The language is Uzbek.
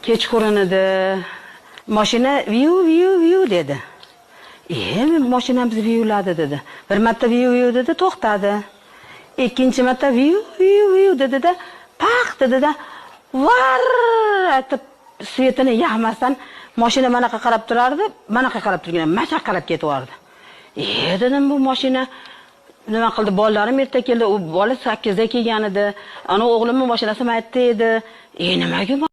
Kechqurun edi. Mashina viu dedi. Mashinamiz viyuladi dedi. Bir marta viu dedi, to'xtadi. Ikkinchi marta viu dedi-da, paq dedi-da, var etib svetini yoqmasdan mashina manaqa qarab turardi, manaqa qarab turgan, mashaqalab ketaverdi. Dedim bu mashina nima qildi? Bolalarim erta keldi, u bola 8 da kelgan edi. Ana o'g'limning mashinasi maytda edi. Nimaga